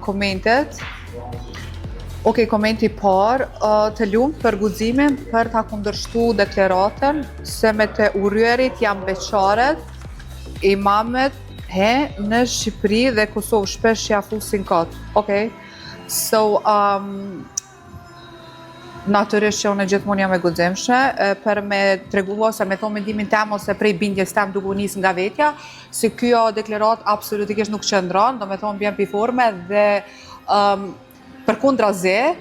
komentet. Okej, komenti parë, të lumt për guximin për ta kundërshtu deklaratën se me të urryerit janë beqaret, imamet në Shqipëri dhe Kosovë shpesh ja fusin kot. Okej. So, natyrisht që unë gjithmonë jam e guximshme për me tregu ose me thonë mendimin tem ose prej bindjes tem duke u nis nga vetja, se kjo deklarat absolutikisht nuk qëndron, do me thonë bjen piforme dhe përkundrazi,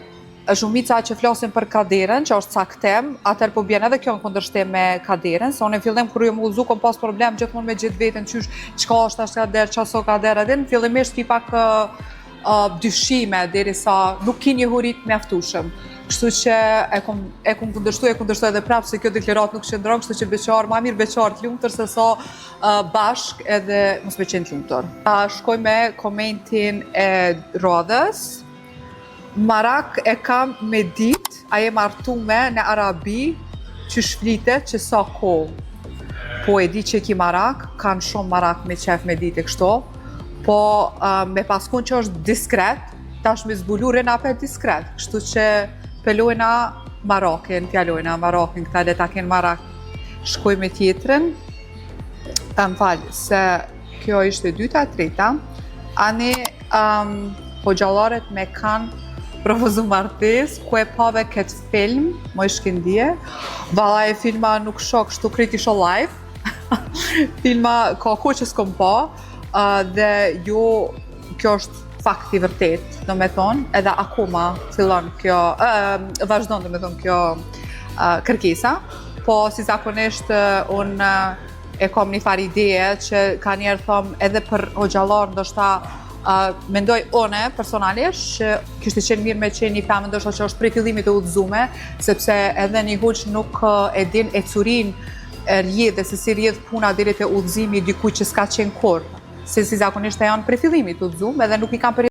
shumica që flasin për kaderën, që është caktim, atëherë po bjen edhe kjo në kundërshtim me kaderën, se unë në fillim kur ju më udhëzu kom pas problem gjithmonë me gjithë veten qysh çka është as kader, çaso kader, edhe në fillimisht ki pak dyshime derisa nuk ki një hurit mjaftueshëm. Kështu që e kum kundërshtu edhe prapë se kjo deklarat nuk qëndron, kështu që beqar, ma mirë beqar të lumtur se sa bashk edhe mos me qenë të lumtur. Shkoj me komentin e Radhës. Marak e kam me dit, a je martume në Arabi që shflitet që sa kohë. Po e di që ki Marak, kanë shumë Marak me qef me dit e kështu, po me paskun që është diskret, tash me zbulu rënape diskret, kështu që pelojna Marakin, fjallojna Marakin, këta dhe ta kenë Marak. Shkoj me tjetrin, më falë, se kjo ishte dyta, treta, ani po gjallaret me kanë propozu martes, ku e pave këtë film, më i shkindje. Vala e filma nuk shok, shtu kriti sho live. Filma ka ko që s'kom pa, dhe jo, kjo është fakti vërtet, do me thonë, edhe akoma fillon kjo, vazhdon do me thonë kjo kërkesa. Po, si zakonisht, unë e kom një far ideje që ka njerë thom edhe për hoxhallar, ndoshta mendoj one personalisht që kishte qenë mirë me qenë një pemë ndoshta që është prej fillimit të udhëzume, sepse edhe një hoq nuk e din e curin rjedhe se si rjedh puna deri te udhëzimi dikujt që s'ka qenë kurrë. Se si zakonisht e janë prej fillimit të udhëzuar edhe nuk i kanë